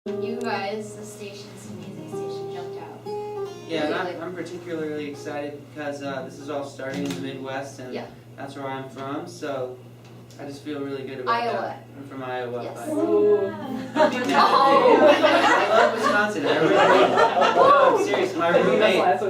You guys, the station's music station jumped out. Yeah, and I'm particularly excited because this is all starting in the Midwest, and that's where I'm from, so I just feel really good about that. I'm from Iowa. Yes. I love Wisconsin. I really do. No, I'm serious. My roommate, I had a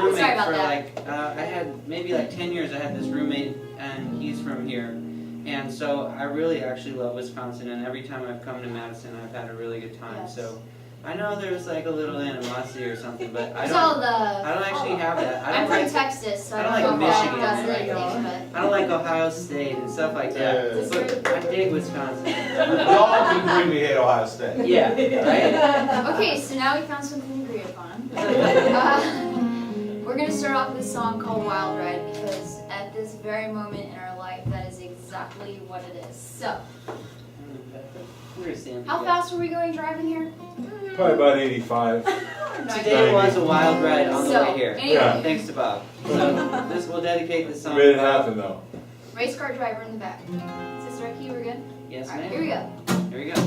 roommate for like, I had maybe like 10 years. I had this roommate, and he's from here. And so I really actually love Wisconsin, and every time I've come to Madison, I've had a really good time. Yes. So I know there's like a little animosity or something, but I don't actually have that. I'm from Texas, so I don't like know Michigan, if that does right? anything, but I don't like Ohio State and stuff like that, but I dig Wisconsin. Y'all can agree we hate Ohio State. Yeah, right? Okay, so now we found something to agree upon. We're going to start off with a song called Wild Ride, because at this very moment in our life, that is exactly what it is. So, how fast were we going driving here? Probably about 85. Today was a wild ride on the way here. Anyway. Yeah. Thanks to Bob. So this will dedicate the song. Made it happen though. Race car driver in the back. Sister Ricky, we're good? Yes, All right, ma'am. here we go. Here we go.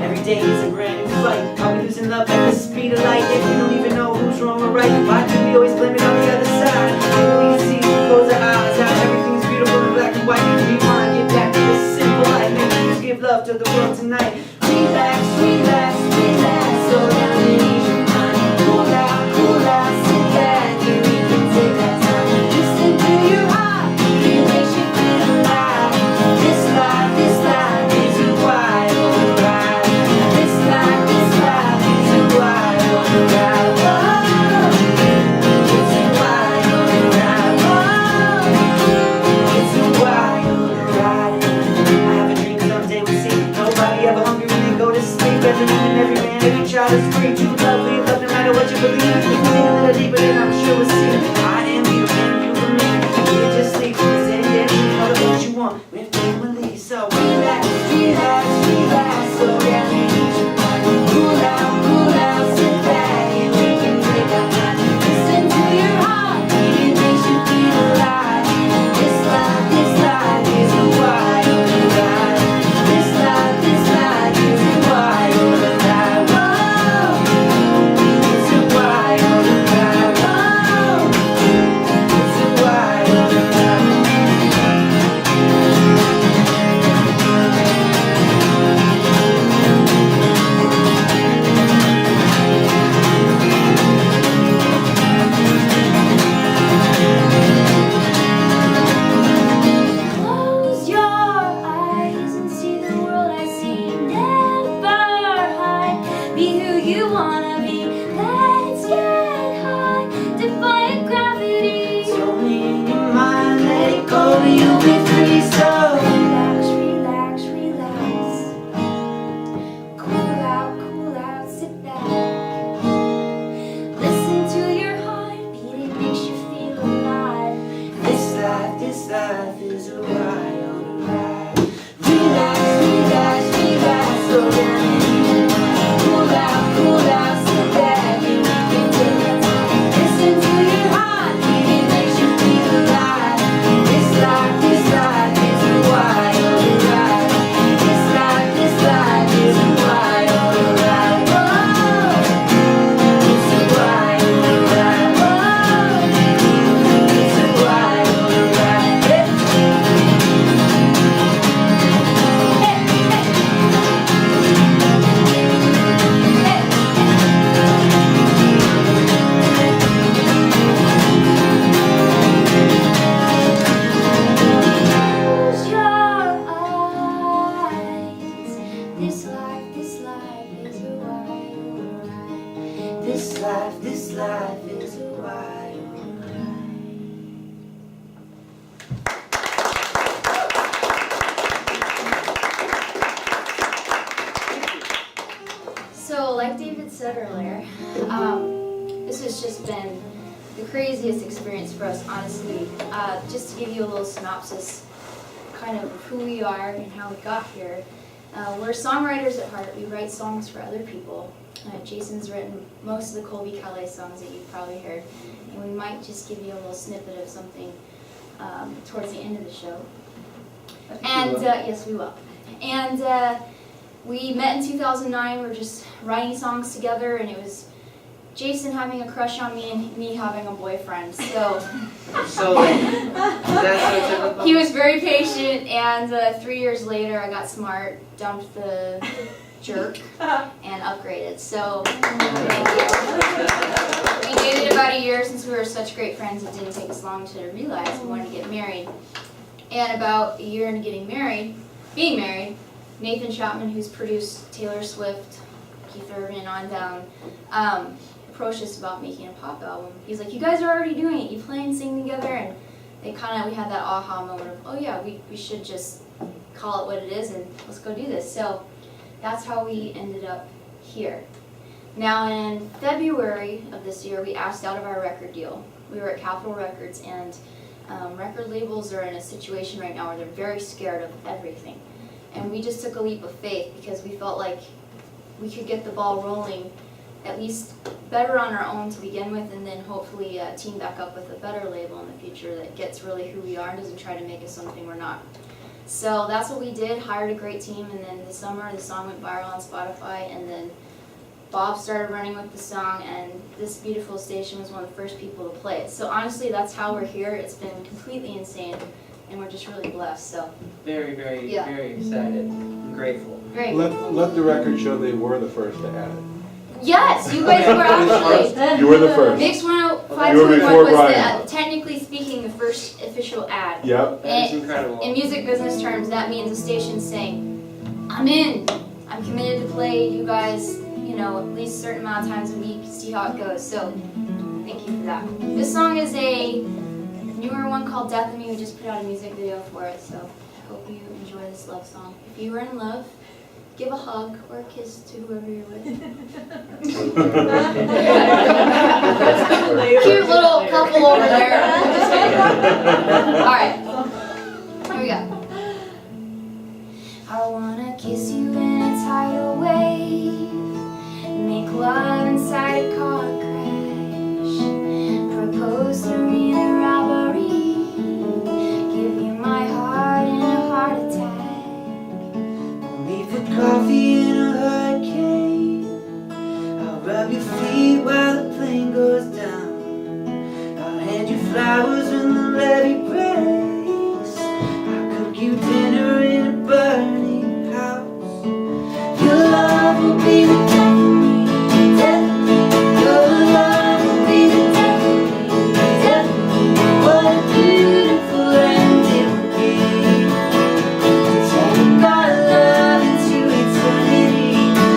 Every day is a brand new fight. Are we losing love at the speed of light? If we don't even know who's wrong or right, why do we always blame it on the other side? We can see through close our eyes how everything's beautiful in black and white. Rewind, get back to this simple life. Maybe please give love to the world tonight. Relax, relax, relax. Slow down and ease your mind. Cool out, sit back. And we can take our time. Listen to your heart. It makes you feel alive. This life is a wild ride. This life is a wild ride. Whoa. It's a wild ride. Whoa. It's a wild ride. I have a dream someday we'll see nobody ever hungry when they go to sleep. Every woman, every man, every child is free. True love, live love no matter what you believe. If we dig a little deeper, then I'm sure we'll see. I am you and you and me. We just sleep for the same day. All of what you want with family. So relax, relax, relax. Slow down and ease your mind. Cool out, sit back and we can take our time. Listen to your heart, it makes you feel alive. This life is a wild ride. This life is a wild ride. Whoa, it's a wild ride. Whoa, it's a wild ride. Close your eyes and see the world I see. Never hide. Be who you wanna be. Let's get high. Defy gravity. It's only in your mind. Let it go. You'll be free. So relax, relax, relax. Cool out, sit back. Listen to your heartbeat. It makes you feel alive. This life is a wild ride. Relax, relax, relax, slow down and ease your mind. Cool out, sit back and we can take our time. Listen to your heartbeat, it makes you feel alive. This life is a wild ride. This life is a wild ride. Whoa, it's a wild ride. Whoa, it's a wild ride. Hey. Close your eyes. This life is a wild ride. This life is a wild ride. So, like David said earlier, this has just been the craziest experience for us, honestly. Just to give you a little synopsis, kind of who we are and how we got here. We're songwriters at heart. We write songs for other people. Jason's written most of the Colbie Caillat songs that you've probably heard, and we might just give you a little snippet of something towards the end of the show. And yes, we will. And we met in 2009. We were just writing songs together, and it was Jason having a crush on me and me having a boyfriend. So That's so typical. he was very patient, and 3 years later I got smart, dumped the jerk, and upgraded. So thank you. We dated about a year. Since we were such great friends, it didn't take us long to realize we wanted to get married. And about a year into being married, Nathan Chapman, who's produced Taylor Swift, Keith Urban, on down, approached us about making a pop album. He's like, "You guys are already doing it. You play and sing together." And we had that aha moment of, oh yeah, we should just call it what it is and let's go do this. So that's how we ended up here. Now in February of this year, we asked out of our record deal. We were at Capitol Records, and record labels are in a situation right now where they're very scared of everything. And we just took a leap of faith because we felt like we could get the ball rolling at least better on our own to begin with, and then hopefully team back up with a better label in the future that gets really who we are and doesn't try to make us something we're not. So that's what we did, hired a great team, and then this summer the song went viral on Spotify, and then Bob started running with the song, and this beautiful station was one of the first people to play it. So honestly, that's how we're here. It's been completely insane, and we're just really blessed. So Very, very, Yeah. very excited and grateful. great. Let the record show they were the first to add it. Yes, you guys were actually. You were the first. Mix You were 105.1 before was Brian. technically speaking the first official ad. Yep. That is And incredible. in music business terms, that means a station saying, "I'm in. I'm committed to play you guys, at least a certain amount of times a week. See how it goes." So, thank you for that. This song is a newer one called "Death of Me." We just put out a music video for it, so I hope you enjoy this love song. If you are in love, give a hug or a kiss to whoever you're with. Cute little couple over there. Just kidding. All right, here we go. I wanna kiss you in a tidal wave, make love inside a car crash, propose to me in a robbery, give you my heart in a heart attack. Meet for coffee in a hurricane. I'll rub your feet while the plane goes down. I'll hand you flowers when the levee breaks. I'll cook you dinner in a burning house. Your love will be the death of me, death of me. Your love will be the death of me, death of me. What a beautiful end it will be. Take our love into eternity.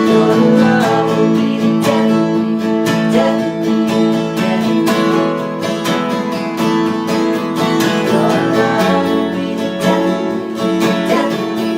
Your love will be the death of me, death of me, death of me. Your love will be the death of me, death of me.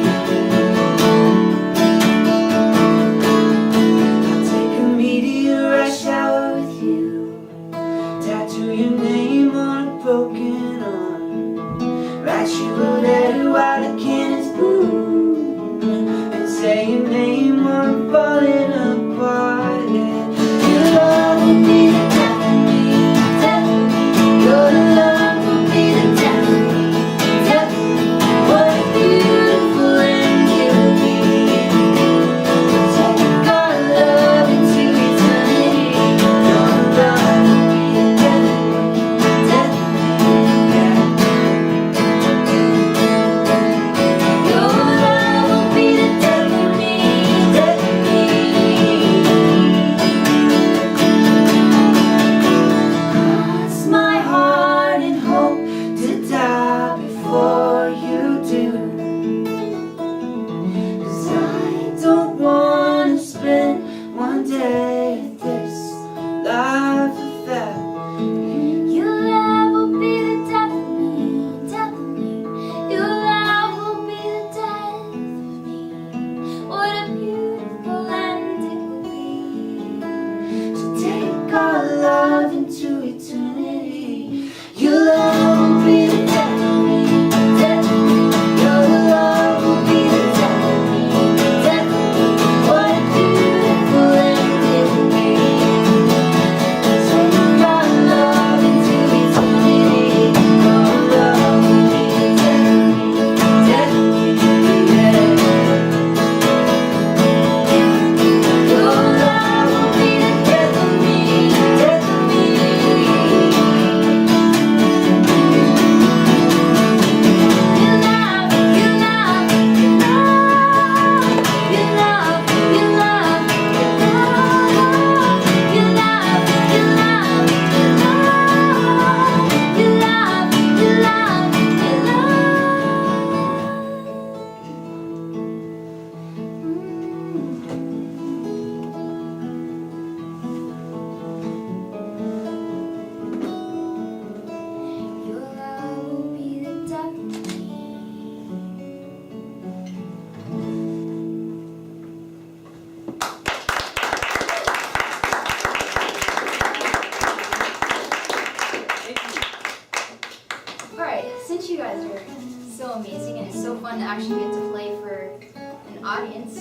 fun to actually get to play for an audience.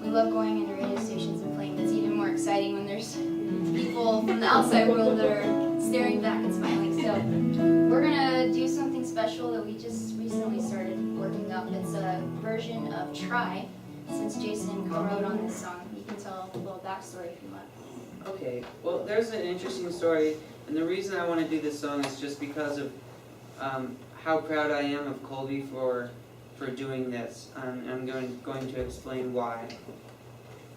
We love going into radio stations and playing. It's even more exciting when there's people from the outside world that are staring back and smiling. So we're gonna do something special that we just recently started working up. It's a version of Try, since Jason co-wrote on this song. You can tell a little backstory if you want. Okay, well, there's an interesting story, and the reason I want to do this song is just because of how proud I am of Colbie for doing this. I'm going to explain why.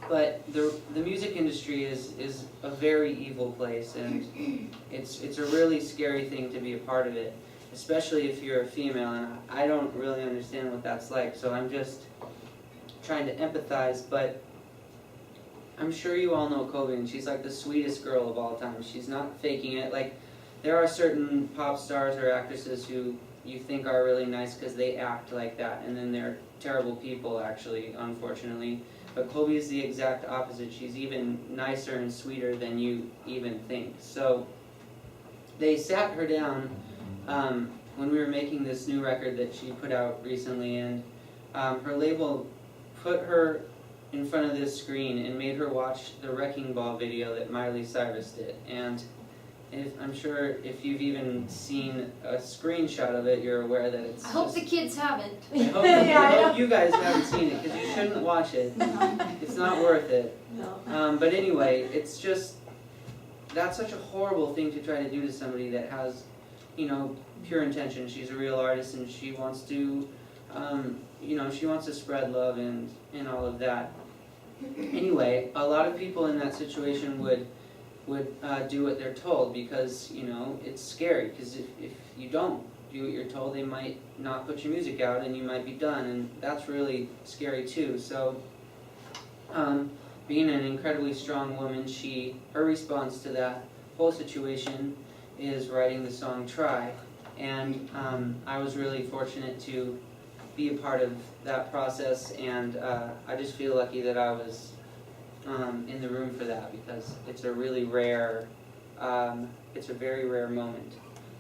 But the music industry is a very evil place, and it's a really scary thing to be a part of it, especially if you're a female, and I don't really understand what that's like, so I'm just trying to empathize. But I'm sure you all know Colbie, and she's like the sweetest girl of all time. She's not faking it. Like, there are certain pop stars or actresses who you think are really nice because they act like that, and then they're terrible people, actually, unfortunately. But Colbie is the exact opposite. She's even nicer and sweeter than you even think. So they sat her down when we were making this new record that she put out recently, and her label put her in front of this screen and made her watch the Wrecking Ball video that Miley Cyrus did. And I'm sure if you've even seen a screenshot of it, you're aware that it's I hope the kids haven't. I hope you guys haven't seen it, because you shouldn't watch it. It's not worth it. No. But anyway, it's just, that's such a horrible thing to try to do to somebody that has, you know, pure intention. She's a real artist, and she wants to, you know, she wants to spread love and all of that. Anyway, a lot of people in that situation would do what they're told, because, you know, it's scary, because if you don't do what you're told, they might not put your music out and you might be done, and that's really scary too. So being an incredibly strong woman, her response to that whole situation is writing the song Try, and I was really fortunate to be a part of that process, and I just feel lucky that I was in the room for that, because it's a really rare, it's a very rare moment.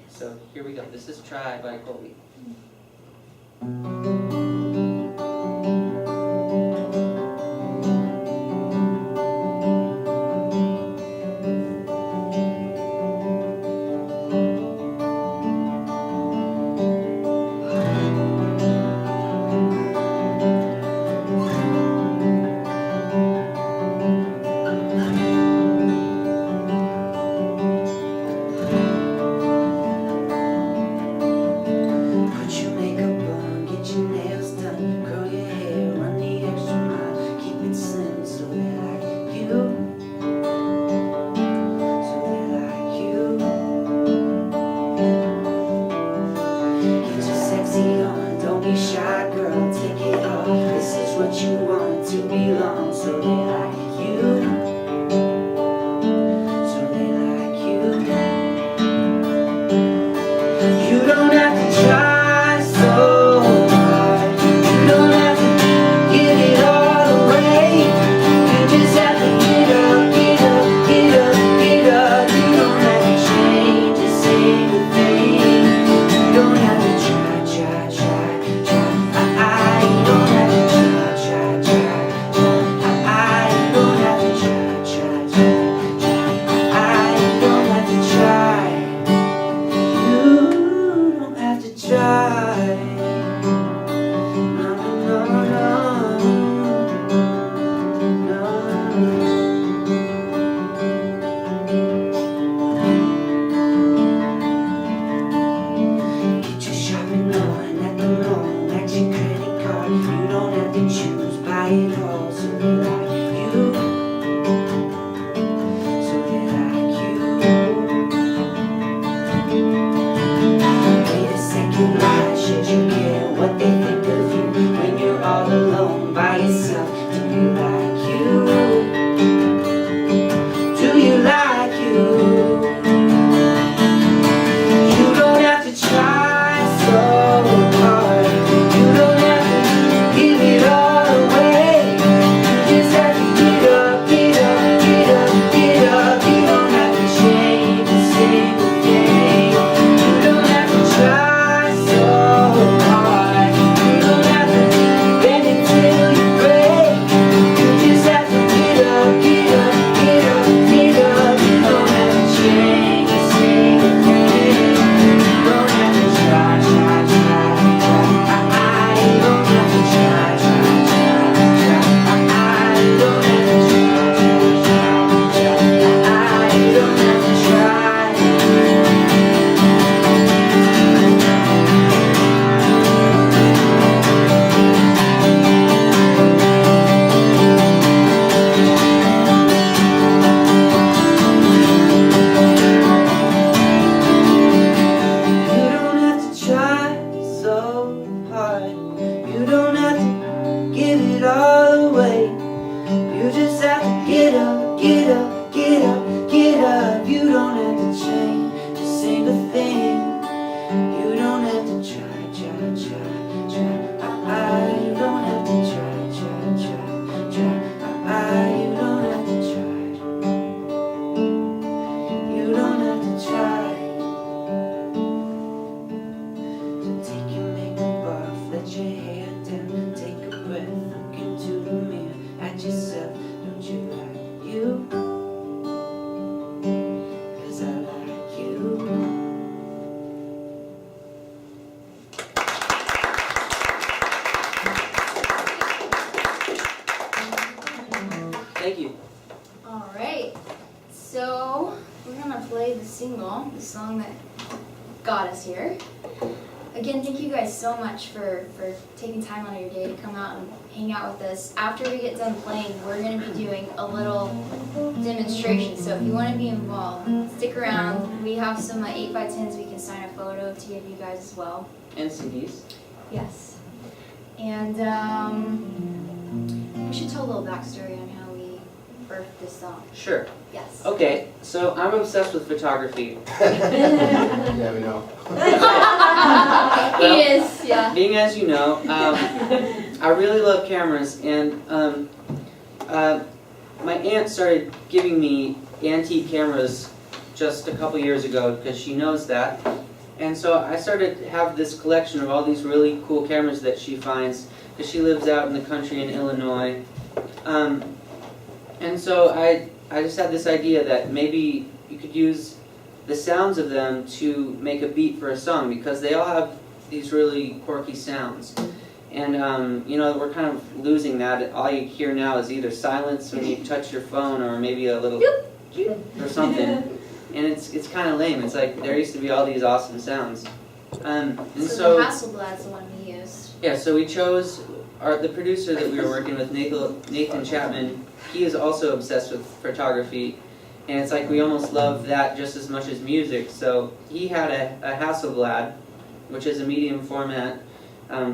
So here we go. This is Try by Colbie. I just have to get up, get up, get up, get up. You don't have to change a single thing. You don't have to try, try, try, try. You don't have to try, try, try, try. You don't have to try. You don't have to try. So take your makeup off, let your hair down, take a breath, look into the mirror at yourself. Don't you like you? 'Cause I like you. Thank you. All right, so we're gonna play the single, the song that got us here. Again, thank you guys so much for taking time out of your day to come out and hang out with us. After we get done playing, we're gonna be doing a little demonstration. So if you wanna be involved, stick around. We have some 8x10s we can sign a photo to give you guys as well. And CDs. Yes. And we should tell a little backstory on how we birthed this song. Sure. Yes. Okay, so I'm obsessed with photography. Yeah, we know. He is, yeah. Being as you know, I really love cameras, and my aunt started giving me antique cameras just a couple years ago because she knows that. And so I started to have this collection of all these really cool cameras that she finds because she lives out in the country in Illinois. And so I just had this idea that maybe you could use the sounds of them to make a beat for a song because they all have these really quirky sounds. And you know, we're kind of losing that. All you hear now is either silence when you touch your phone or maybe a little or something. And it's kind of lame. It's like there used to be all these awesome sounds. And So the Hasselblad's the one we used. yeah, so we chose the producer that we were working with, Nathan Chapman. He is also obsessed with photography, and it's like we almost love that just as much as music. So he had a Hasselblad, which is a medium format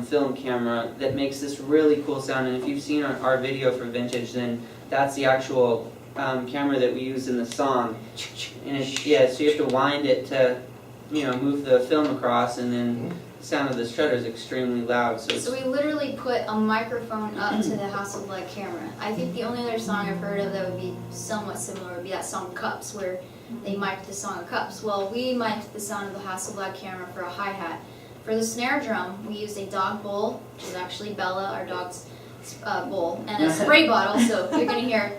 film camera that makes this really cool sound. And if you've seen our video for Vintage, then that's the actual camera that we use in the song. And it's, yeah, so you have to wind it to, you know, move the film across, and then the sound of the shutter is extremely loud. So we literally put a microphone up to the Hasselblad camera. I think the only other song I've heard of that would be somewhat similar would be that song Cups, where they mic'd the song of Cups. Well, we mic'd the sound of the Hasselblad camera for a hi-hat. For the snare drum, we used a dog bowl, which is actually Bella, our dog's bowl, and a spray bottle, so you're going to hear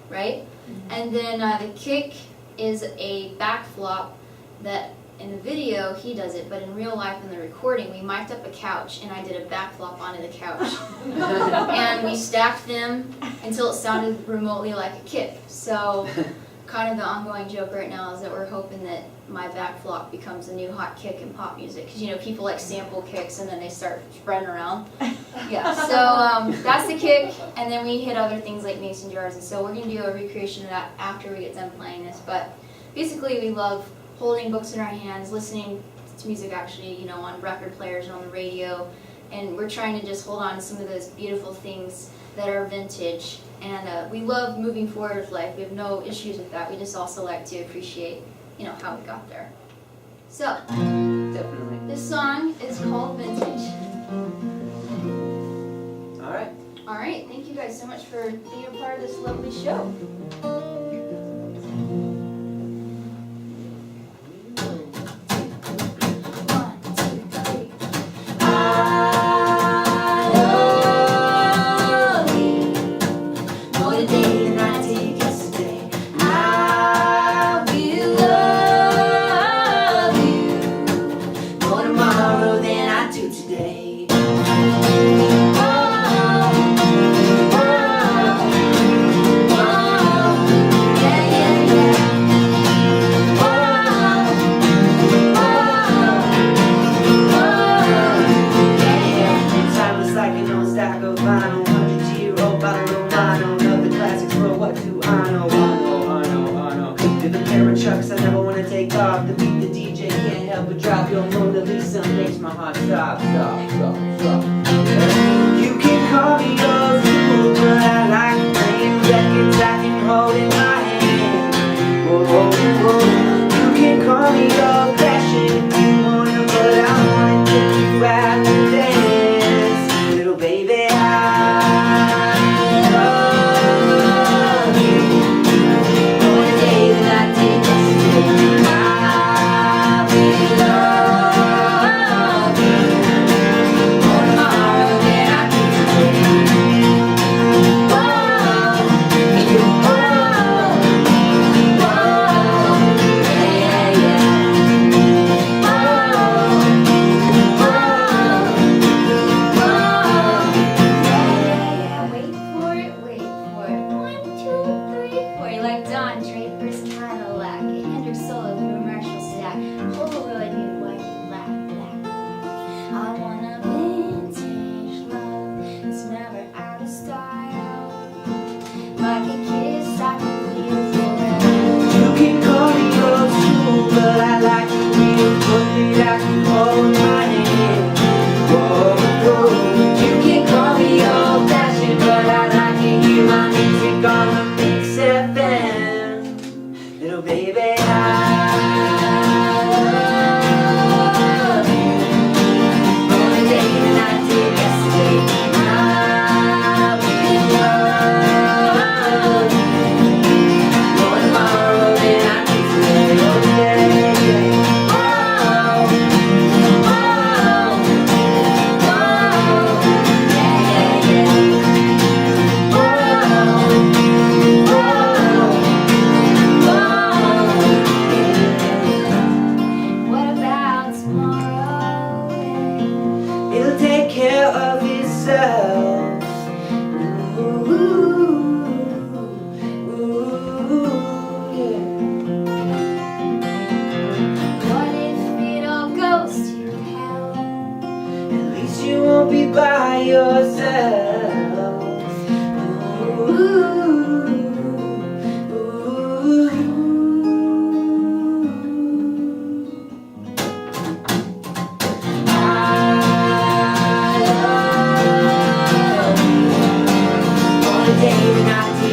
right? And then the kick is a back flop that in the video he does it, but in real life in the recording we mic'd up a couch and I did a back flop onto the couch. And we stacked them until it sounded remotely like a kick. So kind of the ongoing joke right now is that we're hoping that my back flop becomes a new hot kick in pop music. Because you know, people like sample kicks and then they start spreading around. Yeah, so that's the kick, and then we hit other things like mason jars, and so we're going to do a recreation of that after we get done playing this. But basically we love holding books in our hands, listening to music actually, you know, on record players or on the radio, and we're trying to just hold on to some of those beautiful things that are vintage. And we love moving forward with life. We have no issues with that. We just also like to appreciate, you know, how we got there. So, Definitely. this song is called Vintage. Alright. Alright, thank you guys so much for being a part of this lovely show. One, two, three. I love you more today than I did yesterday. I will love you more tomorrow than I do today. Chucks I never want to take off. The beat the DJ can't help but drop. Your Mona Lisa makes my heart stop. You can call me old school, but I like playing red. Illuminati.